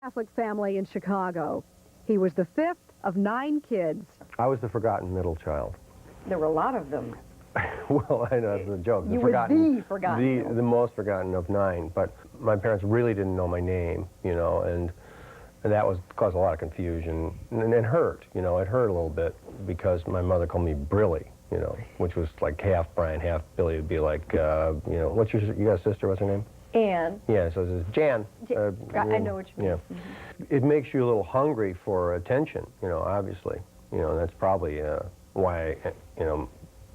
Catholic family in Chicago. He was the fifth of 9 kids. I was the forgotten middle child. There were a lot of them. Well, I know, that's a joke. You were the forgotten. The most forgotten of 9, but my parents really didn't know my name, you know, and that caused a lot of confusion, and it hurt, you know, it hurt a little bit, because my mother called me Brilly, you know, which was like half Brian, half Billy. It'd be like, you know, you got a sister, what's her name? Anne. Yeah, so it's Jan. I know what you mean. Yeah. It makes you a little hungry for attention, you know, obviously. You know, and that's probably why, you know,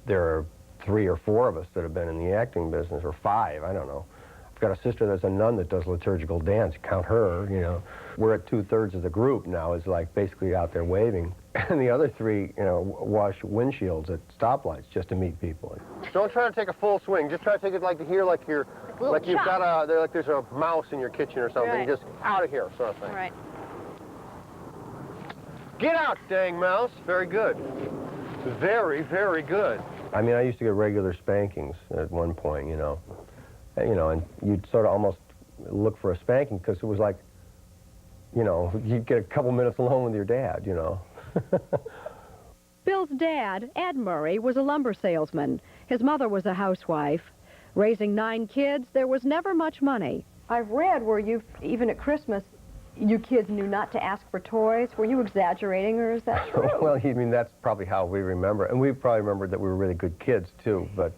there are 3 or 4 of us that have been in the acting business, or 5, I don't know. I've got a sister that's a nun that does liturgical dance. Count her, you know. We're at 2/3 of the group now is like basically out there waving. And the other 3, you know, wash windshields at stoplights just to meet people. Don't try to take a full swing. Just try to take it like here, like you're, like you've got like there's a mouse in your kitchen or something. Right. Just out of here, sort of thing. All right. Get out, dang mouse. Very good. Very, very good. I mean, I used to get regular spankings at one point, you know. You know, and you'd sort of almost look for a spanking because it was like, you know, you'd get a couple minutes alone with your dad, you know. Bill's dad, Ed Murray, was a lumber salesman. His mother was a housewife. Raising 9 kids, there was never much money. I've read where you, even at Christmas, you kids knew not to ask for toys. Were you exaggerating, or is that true? Well, I mean, that's probably how we remember it. And we probably remembered that we were really good kids, too. But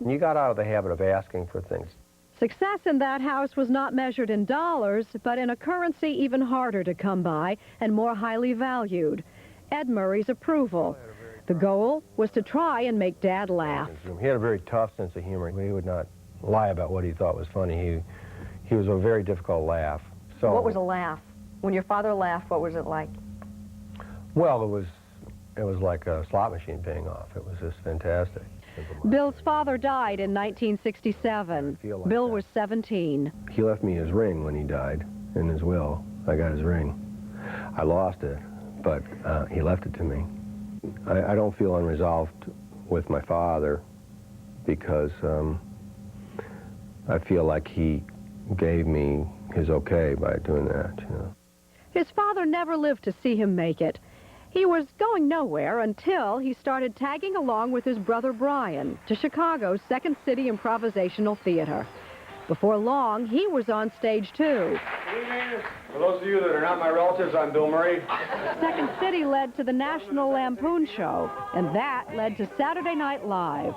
you got out of the habit of asking for things. Success in that house was not measured in dollars, but in a currency even harder to come by and more highly valued: Ed Murray's approval. The goal was to try and make Dad laugh. He had a very tough sense of humor. He would not lie about what he thought was funny. He was a very difficult laugh. So, what was a laugh? When your father laughed, what was it like? Well, it was like a slot machine paying off. It was just fantastic. Bill's father died in 1967. Like Bill that. was 17. He left me his ring when he died, in his will. I got his ring. I lost it, but he left it to me. I don't feel unresolved with my father because I feel like he gave me his okay by doing that, you know. His father never lived to see him make it. He was going nowhere until he started tagging along with his brother Brian to Chicago's Second City Improvisational Theater. Before long, he was on stage too. Good evening. For those of you that are not my relatives, I'm Bill Murray. Second City led to the National Lampoon Show, and that led to Saturday Night Live.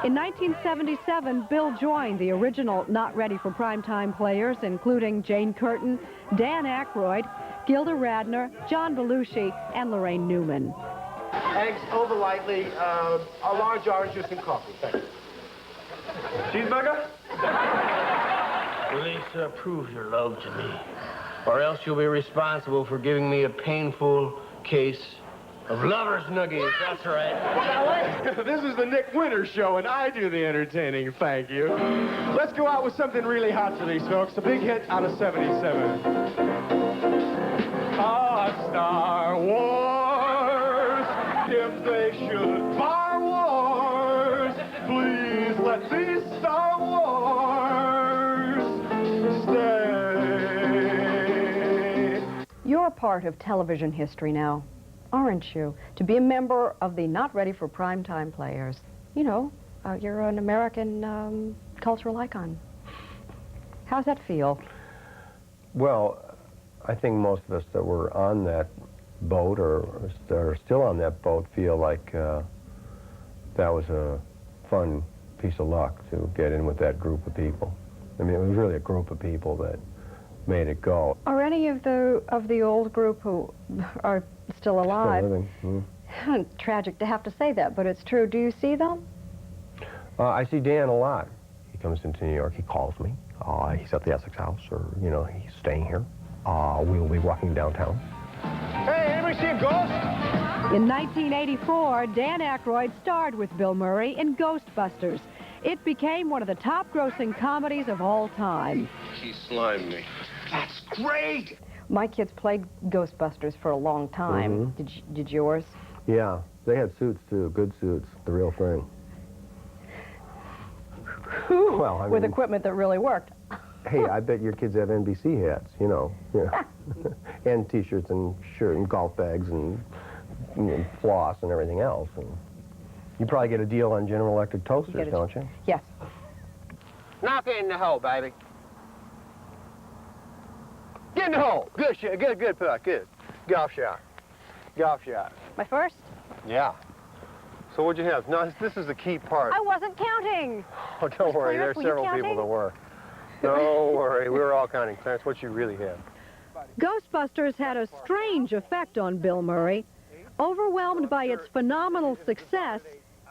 In 1977, Bill joined the original Not Ready for Primetime players, including Jane Curtin, Dan Aykroyd, Gilda Radner, John Belushi, and Lorraine Newman. Eggs over lightly, a large orange juice and coffee. Thank you. Cheeseburger? Lisa, prove your love to me, or else you'll be responsible for giving me a painful case of lover's nuggies. That's right. This is the Nick Winters Show, and I do the entertaining, thank you. Let's go out with something really hot for these folks. A big hit out of '77. Star Wars, if they should bar wars, please let these Star Wars stay. You're a part of television history now, aren't you? To be a member of the Not Ready for Primetime players. You know, you're an American cultural icon. How's that feel? Well, I think most of us that were on that boat or are still on that boat feel like that was a fun piece of luck to get in with that group of people. I mean, it was really a group of people that made it go. Are any of the old group who are still alive? Still living. Tragic to have to say that, but it's true. Do you see them? I see Dan a lot. He comes into New York, he calls me. He's at the Essex House, or, you know, he's staying here. We'll be walking downtown. Hey, anybody see a ghost? In 1984, Dan Aykroyd starred with Bill Murray in Ghostbusters. It became one of the top-grossing comedies of all time. He slimed me. That's great! My kids played Ghostbusters for a long time. Mm-hmm. Did yours? Yeah, they had suits, too, good suits, the real thing. Well, I mean, With equipment that really worked. Hey, I bet your kids have NBC hats, you know, yeah. And T-shirts and shirt and golf bags and floss and everything else. And you probably get a deal on General Electric toasters, don't you? Yes. Knock it in the hole, baby. Get in the hole. Good shot. Good putt. Good. Golf shot. Golf shot. My first? Yeah. So what'd you have? No, this is the key part. I wasn't counting. Oh, don't worry. There are several people that were. Don't worry. We were all counting. Clarence, what you really had. Ghostbusters had a strange effect on Bill Murray. Overwhelmed by its phenomenal success,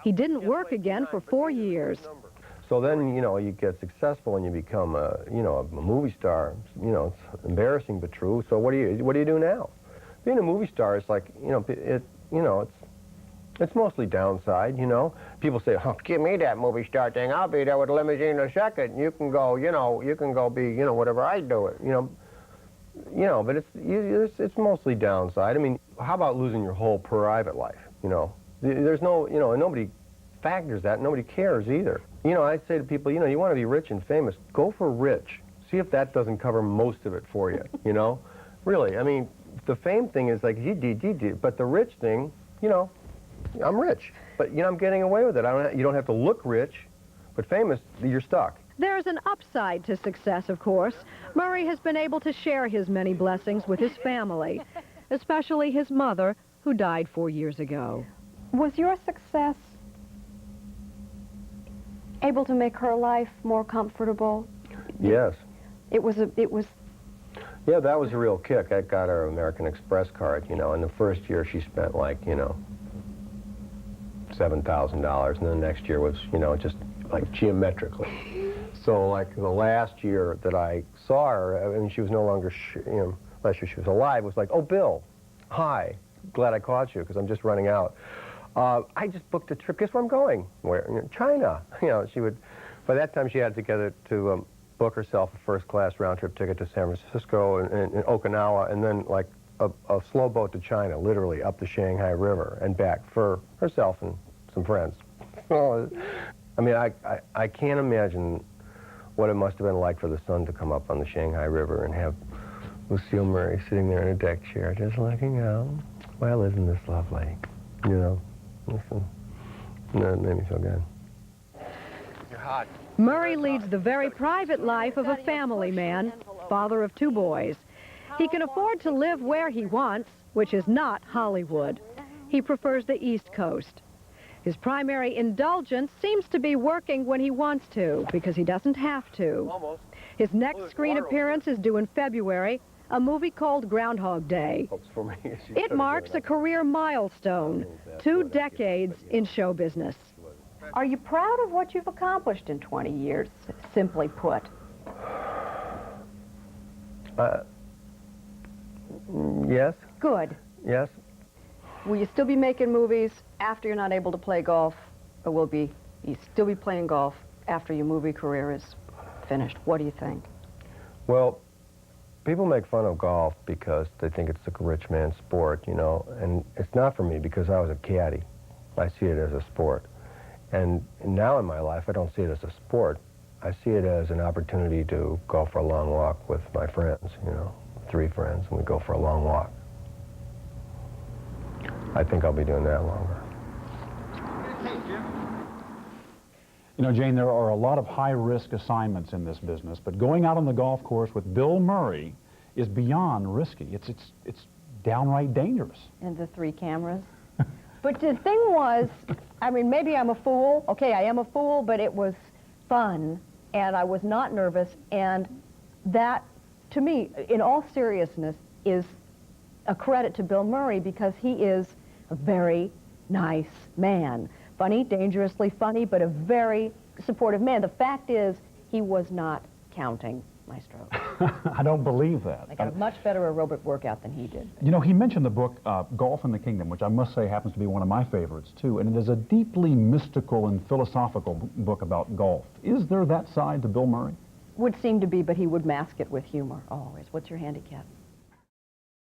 he didn't work again for 4 years. So then, you know, you get successful and you become a movie star. You know, it's embarrassing but true. So what do you do now? Being a movie star is like, it's mostly downside, you know. People say, oh, give me that movie star thing. I'll be there with a limousine in a second. You can go, you can go be, whatever I do it, but it's mostly downside. I mean, how about losing your whole private life, There's no, and nobody factors that. Nobody cares either. I say to people, you want to be rich and famous, go for rich. See if that doesn't cover most of it for you, Really, I mean, the fame thing is like, but the rich thing, I'm rich, but I'm getting away with it. You don't have to look rich, but famous, you're stuck. There's an upside to success, of course. Murray has been able to share his many blessings with his family, especially his mother, who died 4 years ago. Was your success able to make her life more comfortable? Yes. It was. Yeah, that was a real kick. I got her American Express card, and the first year she spent like, $7,000, and then the next year was, just like geometrically. So like the last year that I saw her, I mean, she was no longer, last year she was alive, it was like, oh, Bill, hi, glad I caught you, because I'm just running out. I just booked a trip. Guess where I'm going? Where? China. She would, by that time she had to book herself a first-class round-trip ticket to San Francisco and Okinawa, and then like a slow boat to China, literally up the Shanghai River and back for herself and some friends. I mean, I can't imagine what it must have been like for the sun to come up on the Shanghai River and have Lucille Murray sitting there in a deck chair just looking out. Well, isn't this lovely? Listen, that made me feel good. You're hot. Murray leads the very private life of a family man, father of 2 boys. He can afford to live where he wants, which is not Hollywood. He prefers the East Coast. His primary indulgence seems to be working when he wants to, because he doesn't have to. Almost. His next screen appearance is due in February, a movie called Groundhog Day. Hopes for me. It marks a career milestone, 2 decades in show business. Are you proud of what you've accomplished in 20 years, simply put? Yes. Good. Yes. Will you still be making movies after you're not able to play golf, or will you still be playing golf after your movie career is finished? What do you think? Well, people make fun of golf because they think it's a rich man's sport, and it's not for me because I was a caddy. I see it as a sport. And now in my life, I don't see it as a sport. I see it as an opportunity to go for a long walk with my friends, 3 friends, and we go for a long walk. I think I'll be doing that longer. Jane, there are a lot of high-risk assignments in this business, but going out on the golf course with Bill Murray is beyond risky. It's downright dangerous. And the 3 cameras. But the thing was, I mean, maybe I'm a fool. Okay, I am a fool, but it was fun, and I was not nervous, and that, to me, in all seriousness, is a credit to Bill Murray, because he is a very nice man. Funny, dangerously funny, but a very supportive man. The fact is, he was not counting my strokes. I don't believe that. I got a much better aerobic workout than he did. He mentioned the book Golf in the Kingdom, which I must say happens to be one of my favorites, too, and it is a deeply mystical and philosophical book about golf. Is there that side to Bill Murray? Would seem to be, but he would mask it with humor, always. What's your handicap?